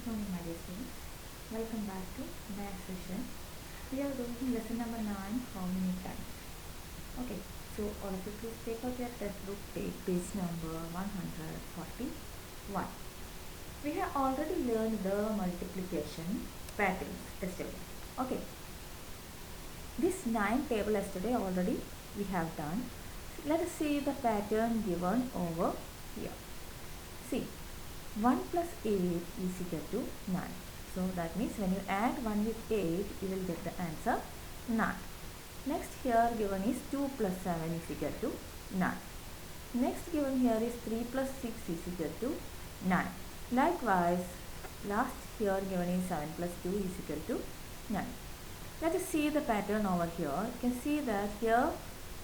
Good morning, my dear students. Welcome back to math session. We are doing lesson number 9, how many times. Okay, so all of you please take out your textbook, take page number 141. We have already learned the multiplication patterns yesterday. Okay, this 9 table yesterday already we have done. Let us see the pattern given over here. See, 1 plus 8 is equal to 9. So that means when you add 1 with 8, you will get the answer 9. Next here given is 2 plus 7 is equal to 9. Next given here is 3 plus 6 is equal to 9. Likewise, last here given is 7 plus 2 is equal to 9. Let us see the pattern over here. You can see that here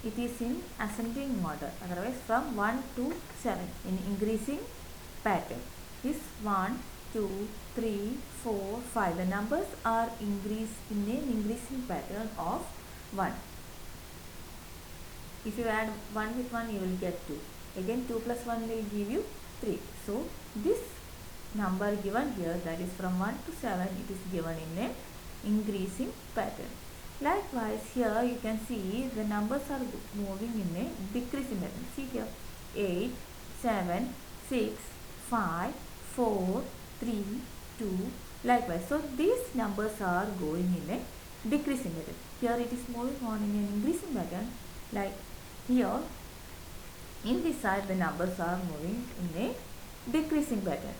it is in ascending order. Otherwise from 1 to 7 in increasing pattern. Is 1, 2, 3, 4, 5. The numbers are increased in an increasing pattern of 1. If you add 1 with 1, you will get 2. Again 2 plus 1 will give you 3. So this number given here, that is from 1 to 7, it is given in an increasing pattern. Likewise here you can see the numbers are moving in a decreasing pattern. See here 8, 7, 6, 5, 4, 3, 2, likewise. So these numbers are going in a decreasing pattern. Here it is moving on in an increasing pattern. Like here in this side the numbers are moving in a decreasing pattern.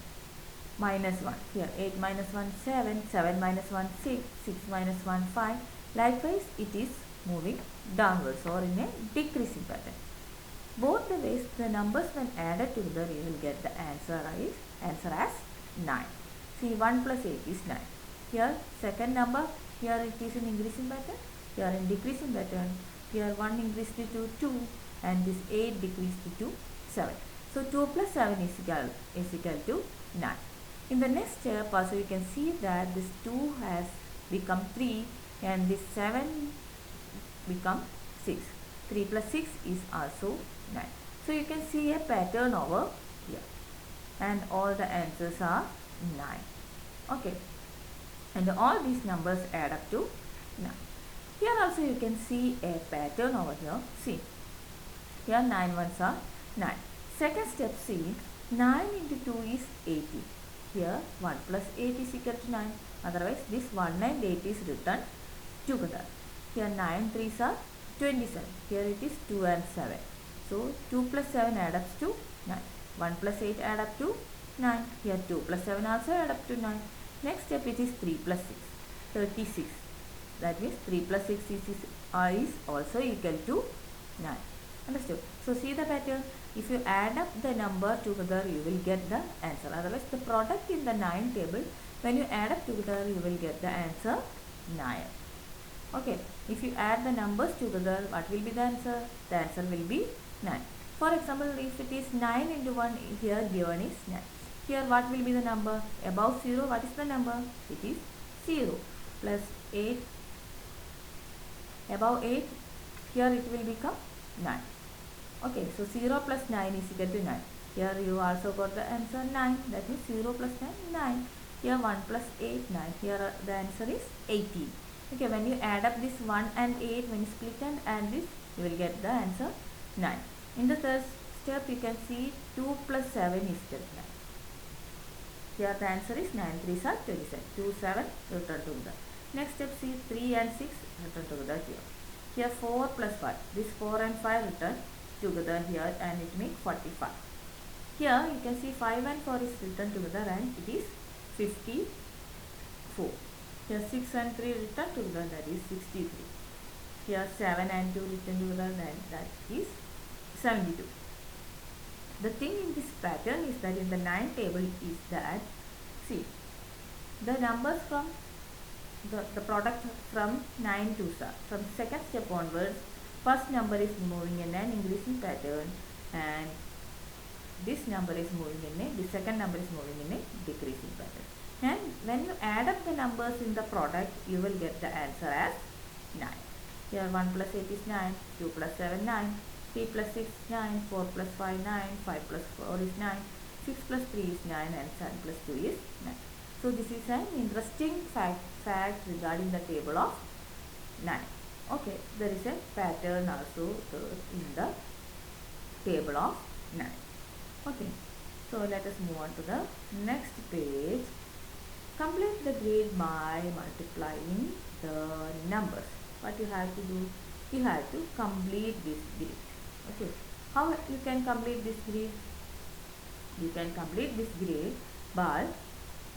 Minus 1. Here 8 minus 1 7, 7 minus 1 6, 6 minus 1 5. Likewise it is moving downwards or in a decreasing pattern. Both the ways the numbers when added together you will get the answer as 9. See 1 plus 8 is 9. Here second number, here it is in increasing pattern, here in decreasing pattern. Here 1 increased to 2 and this 8 decreased to 7. So 2 plus 7 is equal to 9. In the next step also you can see that this 2 has become 3 and this 7 become 6. 3 plus 6 is also 9. So you can see a pattern over here and all the answers are 9. Okay, and all these numbers add up to 9. Here also you can see a pattern over here. See, here 9 ones are 9. Second step, see, 9 into 2 is 80. Here 1 plus 8 is equal to 9. Otherwise this 1 and 8 is written together. Here 9 3s are 27. Here it is 2 and 7. So 2 plus 7 add up to 9. 1 plus 8 add up to 9. Here 2 plus 7 also add up to 9. Next step it is 3 plus 6. 36. That means 3 plus 6 is also equal to 9. Understood? So see the pattern. If you add up the number together, you will get the answer. Otherwise the product in the 9 table, when you add up together, you will get the answer 9. Okay, if you add the numbers together, what will be the answer? The answer will be 9. For example, if it is 9 into 1, here given is 9. Here what will be the number? Above 0, what is the number? It is 0 plus 8. Above 8, here it will become 9. Okay, so 0 plus 9 is equal to 9. Here you also got the answer 9. That means 0 plus 9, 9. Here 1 plus 8, 9. Here the answer is 18. Okay, when you add up this 1 and 8, when you split and add this, you will get the answer 9. In the third step, you can see 2 plus 7 is equal to 9. Here the answer is 9 3s are 27. 2, 7 return together. Next step, see 3 and 6 return together here. Here 4 plus 5. This 4 and 5 return together here and it makes 45. Here you can see 5 and 4 is written together and it is 54. Here 6 and 3 written together, that is 63. Here 7 and 2 written together, that is 72. The thing in this pattern is that in the 9 table is that, see, the numbers from the product from 9 to from second step onwards, first number is moving in an increasing pattern and this number is moving in the second number is moving in a decreasing pattern. And when you add up the numbers in the product, you will get the answer as 9. Here 1 plus 8 is 9, 2 plus 7 9, 3 plus 6 9, 4 plus 5 9, 5 plus 4 is 9, 6 plus 3 is 9 and 7 plus 2 is 9. So this is an interesting fact regarding the table of 9. Okay, there is a pattern also in the table of 9. Okay, so let us move on to the next page. Complete the grid by multiplying the numbers. What you have to do? You have to complete this grid. Okay, how you can complete this grid? You can complete this grid by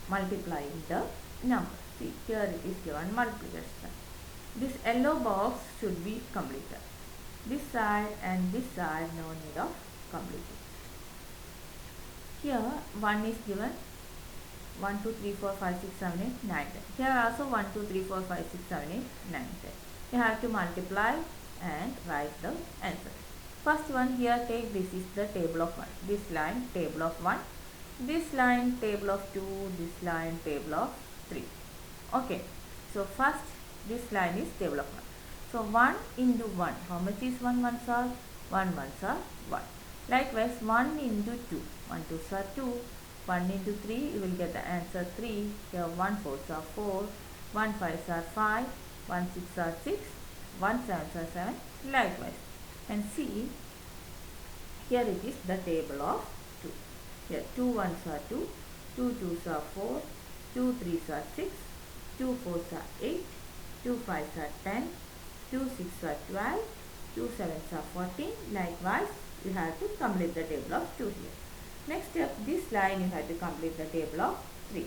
multiplying the numbers. See, here it is given multiplication. This yellow box should be completed. This side and this side, no need of completing. Here 1 is given, 1, 2, 3, 4, 5, 6, 7, 8, 9, 10. Here also 1, 2, 3, 4, 5, 6, 7, 8, 9, 10. You have to multiply and write the answer. First one, here take, this is the table of 1. This line table of 1. This line table of 2. This line table of 3. Okay. So first this line is table of 1. So 1 into 1. How much is 1 ones are? 1 ones are 1. Likewise 1 into 2. 1 twos are 2. 1 into 3, you will get the answer 3. Here 1 fours are 4. 1 fives are 5. 1 six are 6. 1 sevens are 7. Likewise. And see, here it is the table of 2. Here 2 ones are 2. 2 twos are 4. 2 threes are 6. 2 fours are 8. 2 fives are 10. 2 six are 12. 2 sevens are 14. Likewise, you have to complete the table of 2 here. Next step, this line you have to complete the table of 3.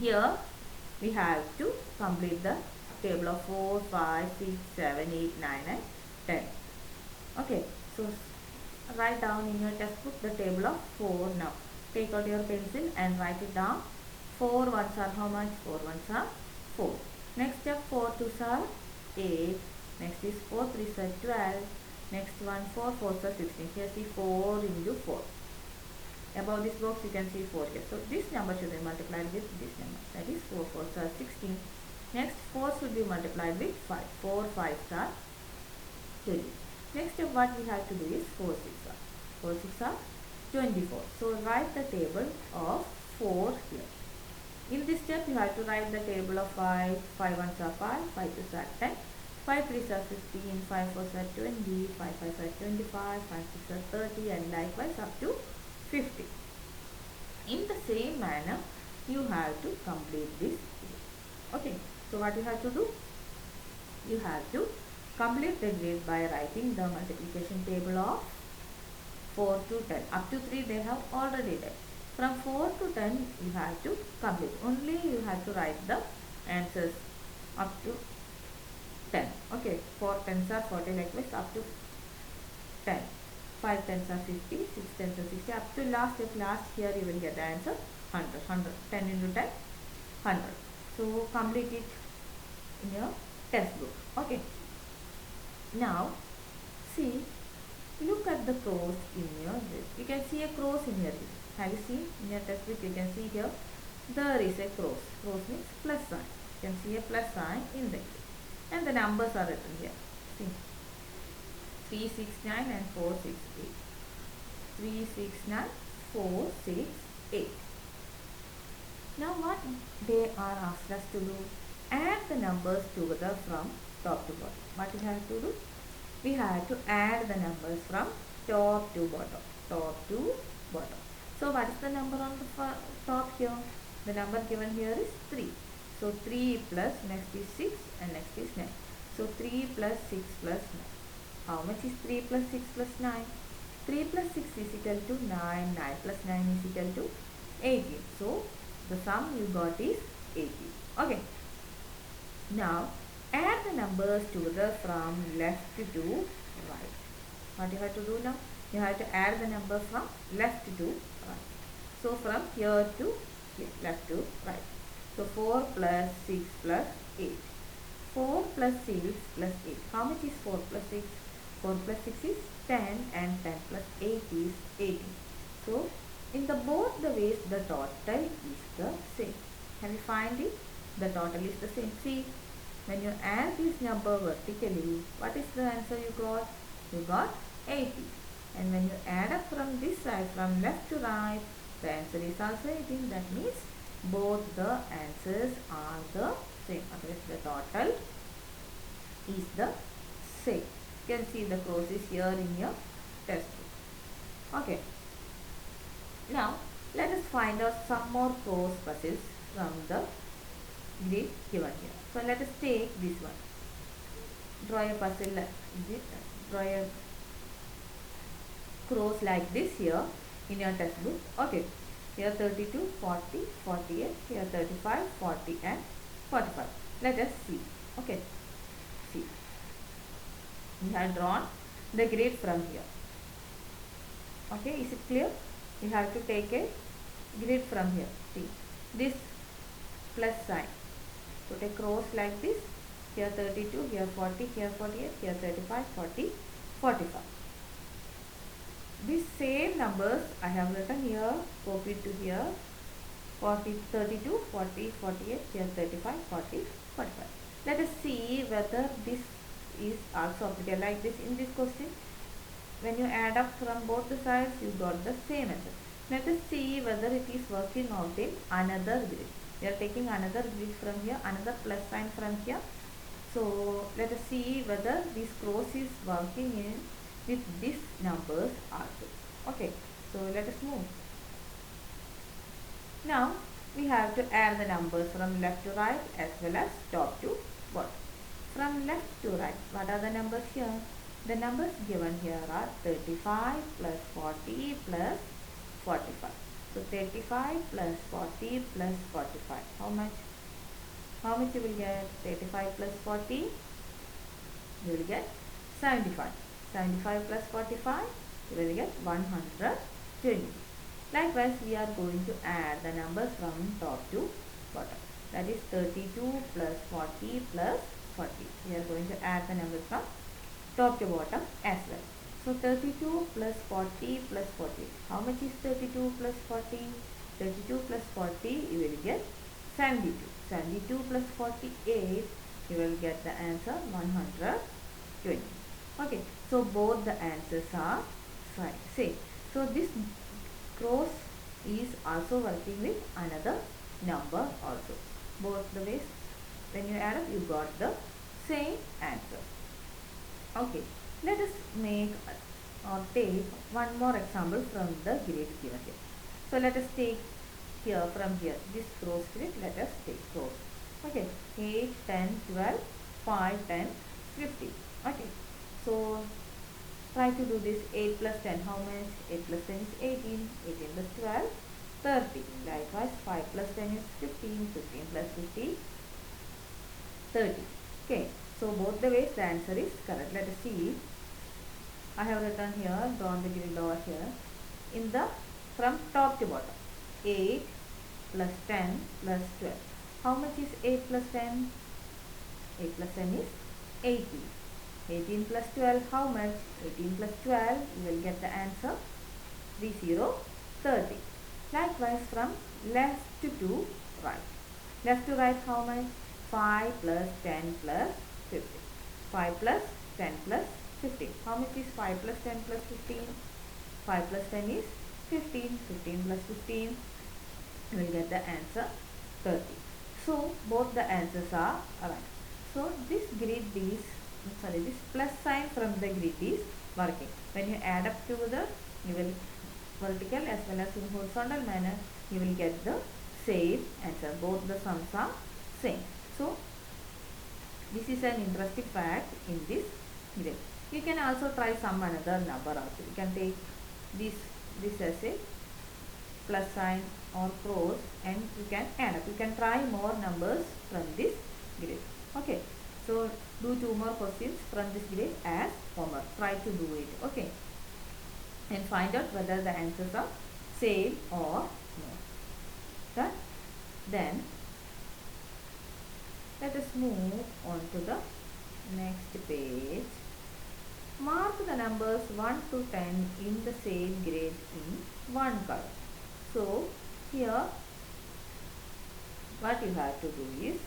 Here we have to complete the table of 4, 5, 6, 7, 8, 9 and 10. Okay, so write down in your textbook the table of 4 now. Take out your pencil and write it down. 4 ones are how much? 4 ones are 4. Next step, 4 twos are 8. Next is 4 threes are 12. Next one, 4 fours are 16. Here see 4 into 4. Above this box you can see 4 here. So this number should be multiplied with this number. That is 4 fours are 16. Next 4 should be multiplied with 5. 4 fives are 20. Next step what we have to do is 4 6 are. 4 6 are 24. So write the table of 4 here. In this step you have to write the table of 5. 5 ones are 5. 5 twos are 10. 5 threes are 15. 5 fours are 20. 5 fives are 25. 5 6 are 30 and likewise up to 50. In the same manner you have to complete this. Okay, so what you have to do? You have to complete the grid by writing the multiplication table of 4 to 10. Up to 3 they have already done. From 4 to 10 you have to complete. Only you have to write the answers up to 10. Okay, 4 tens are 40, likewise up to 10. 5 tens are 50, 6 tens are 60, up to last. If last here you will get the answer 100. 10 into 10, 100. So complete it in your textbook. Okay. Now see, look at the cross in your list. You can see a cross in your list. Have you seen in your textbook? You can see here there is a cross. Cross means plus sign. You can see a plus sign in there. And the numbers are written here. See, 3, 6, 9 and 4, 6, 8. 3, 6, 9, 4, 6, 8. Now what they are asked us to do? Add the numbers together from top to bottom. What we have to do? We have to add the numbers from top to bottom. Top to bottom. So what is the number on the top here? The number given here is 3. So 3 plus next is 6 and next is 9. So 3 plus 6 plus 9. How much is 3 plus 6 plus 9? 3 plus 6 is equal to 9. 9 plus 9 is equal to 18. So the sum you got is 18. Okay. Now add the numbers together from left to right. What you have to do now? You have to add the number from left to right. So from here to here, left to right. So 4 plus 6 plus 8. 4 plus 6 plus 8. How much is 4 plus 6? 4 plus 6 is 10 and 10 plus 8 is 18. So in the both the ways the total is the same. Have you find it? The total is the same. See, when you add this number vertically, what is the answer you got? You got 80. And when you add up from this side, from left to right, the answer is also 18. That means both the answers are the same. Otherwise the total is the same. You can see the crosses here in your textbook. Okay. Now let us find out some more cross puzzles from the grid given here. So let us take this one. Draw a puzzle, draw a cross like this here in your textbook. Okay. Here 32, 40, 48, here 35, 40 and 45. Let us see. Okay. See. We have drawn the grid from here. Okay, is it clear? We have to take a grid from here. See, this plus sign. Put a cross like this. Here 32, here 40, here 48, here 35, 40, 45. These same numbers I have written here, copied to here. 40, 32, 40, 48, here 35, 40, 45. Let us see whether this is also applicable like this in this question. When you add up from both the sides, you got the same answer. Let us see whether it is working out in another grid. We are taking another grid from here, another plus sign from here. So let us see whether this cross is working in with these numbers also. Okay, so let us move. Now we have to add the numbers from left to right as well as top to bottom. From left to right, what are the numbers here? The numbers given here are 35 plus 40 plus 45. So 35 plus 40 plus 45. How much? How much you will get? 35 plus 40. You will get 75. 75 plus 45. You will get 120. Likewise, we are going to add the numbers from top to bottom. That is 32 plus 40 plus 40. We are going to add the numbers from top to bottom as well. So 32 plus 40 plus 40. How much is 32 plus 40? 32 plus 40, you will get 72. 72 plus 48, you will get the answer 120. Okay, so both the answers are same. So this cross is also working with another number also. Both the ways, when you add up, you got the same answer. Okay, let us make or take one more example from the grid given here. So let us take here from here this cross grid. Let us take cross. Okay, 8, 10, 12, 5, 10, 50. Okay, so try to do this. 8 plus 10, how much? 8 plus 10 is 18. 18 plus 12, 30. Likewise, 5 plus 10 is 15. 15 plus 50, 30. Okay, so both the ways the answer is correct. Let us see. I have written here, drawn the grid over here. In the from top to bottom, 8 plus 10 plus 12. How much is 8 plus 10? 8 plus 10 is 18. 18 plus 12, how much? 18 plus 12, you will get the answer 30, 30. Likewise, from left to right. Left to right, how much? 5 plus 10 plus 15. 5 plus 10 plus 15. How much is 5 plus 10 plus 15? 5 plus 10 is 15. 15 plus 15, you will get the answer 30. So both the answers are right. So this grid is, this plus sign from the grid is working. When you add up together, you will vertical as well as in horizontal manner, you will get the same answer. Both the sums are same. So this is an interesting fact in this grid. You can also try some another number also. You can take this as a plus sign or cross and you can add up. You can try more numbers from this grid. Okay. So do 2 more questions from this grid as homework. Try to do it. Okay. And find out whether the answers are same or no. Done? Then let us move on to the next page. Mark the numbers 1 to 10 in the same grid in one color. So here what you have to do is,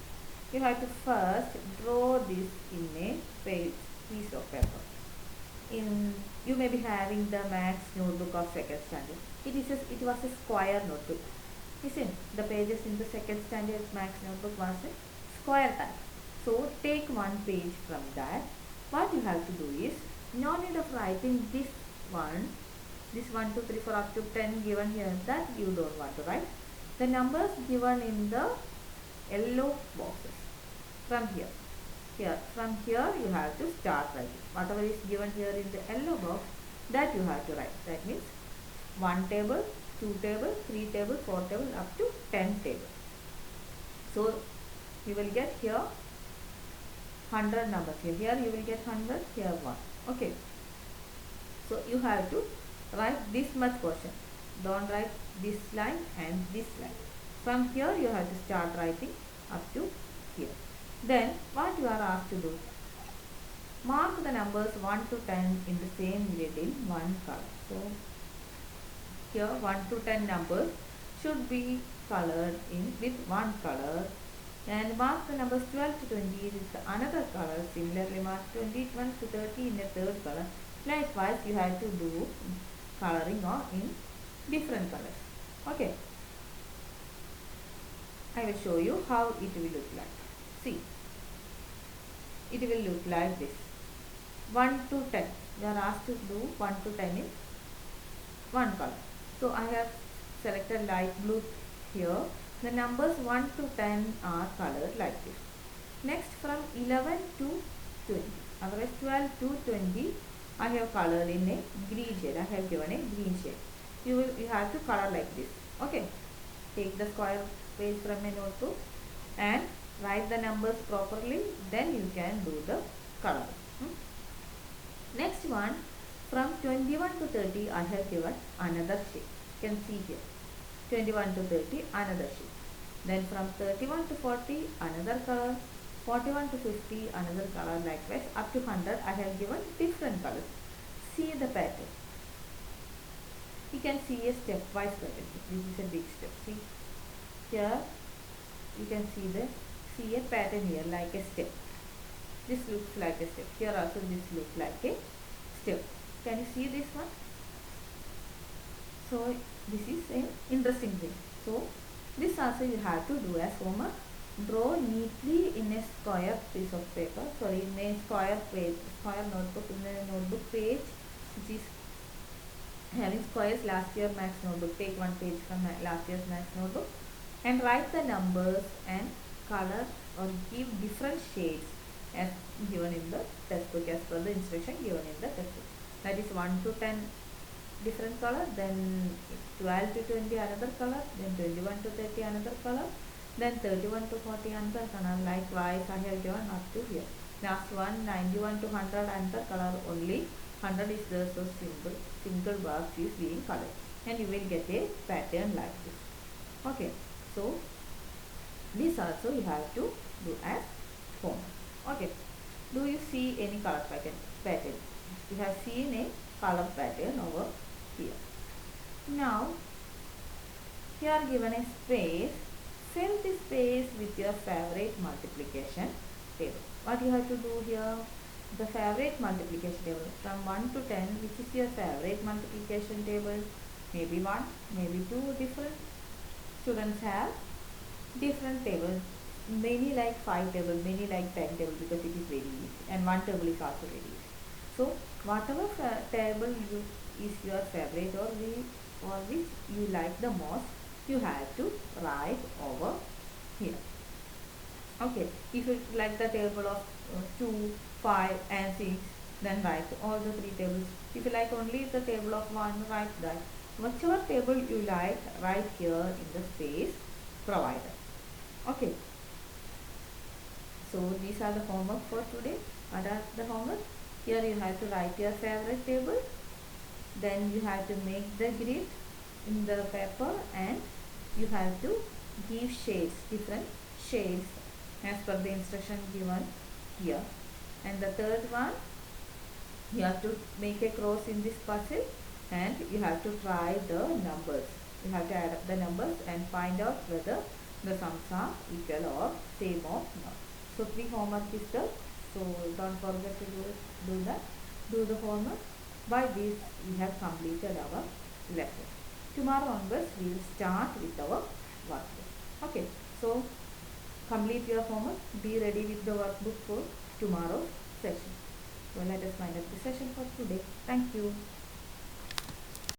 you have to first draw this in a piece of paper. You may be having the maths notebook of second standard. It was a square notebook. You see, the pages in the second standard maths notebook was a square type. So take one page from that. What you have to do is, no need of writing this 1, 2, 3, 4 up to 10 given here, that you don't want to write. The numbers given in the yellow boxes from here. From here you have to start writing. Whatever is given here in the yellow box, that you have to write. That means 1 table, 2 table, 3 table, 4 table, up to 10 table. So you will get here 100 numbers. Here you will get 100, here 1. Okay. So you have to write this much portion. Don't write this line and this line. From here you have to start writing up to here. Then what you are asked to do? Mark the numbers 1 to 10 in the same grid in one color. So here 1 to 10 numbers should be colored in with one color, and mark the numbers 12 to 20 with another color. Similarly, mark 21 to 30 in a third color. Likewise, you have to do coloring or in different colors. Okay. I will show you how it will look like. See, it will look like this. 1 to 10. You are asked to do 1 to 10 in one color. So I have selected light blue here. The numbers 1 to 10 are colored like this. Next, from 11 to 20. Otherwise 12 to 20 I have colored in a green shade. I have given a green shade. You have to color like this. Okay. Take the square page from a notebook and write the numbers properly. Then you can do the color. Next one, from 21 to 30 I have given another shade. You can see here. 21 to 30 another shade. Then from 31 to 40 another color. 41 to 50 another color. Likewise up to 100 I have given different colors. See the pattern. You can see a stepwise pattern. This is a big step. See here you can see a pattern here like a step. This looks like a step. Here also this looks like a step. Can you see this one? So this is an interesting thing. So this also you have to do as homework. Draw neatly in a square piece of paper. Sorry, in a square page, square notebook, in a notebook page which is having squares. Last year maths notebook. Take one page from last year's maths notebook and write the numbers and color or give different shades as given in the textbook, as per the instruction given in the textbook. That is 1 to 10 different color, then 12 to 20 another color, then 21 to 30 another color, then 31 to 40 another color. Likewise I have given up to here. Last one 91 to 100 another color, only 100 is there, so single box is being colored, and you will get a pattern like this. Okay, so this also you have to do as homework. Okay, do you see any color pattern? You have seen a color pattern over here. Now here given a space, fill the space with your favorite multiplication table. What you have to do here? The favorite multiplication table from 1 to 10, which is your favorite multiplication table? Maybe 1, maybe 2. Different students have different tables. Many like 5 table, many like 10 table, because it is very easy, and 1 table is also very easy. So whatever table is your favorite or which you like the most, you have to write over here. Okay, if you like the table of 2, 5 and 6, then write all the 3 tables. If you like only the table of 1, write that. Whichever table you like, write here in the space provided. Okay. So these are the homework for today. What are the homework? Here you have to write your favorite table. Then you have to make the grid in the paper, and you have to give shades, different shades as per the instruction given here. And the third one, you have to make a cross in this puzzle, and you have to try the numbers. You have to add up the numbers and find out whether the sums are equal or same or not. So 3 homework is there. So don't forget to do that. Do the homework. By this we have completed our lesson. Tomorrow onwards we will start with our complete your homework, be ready with the workbook for tomorrow's session. So let us wind up the session for today. Thank you.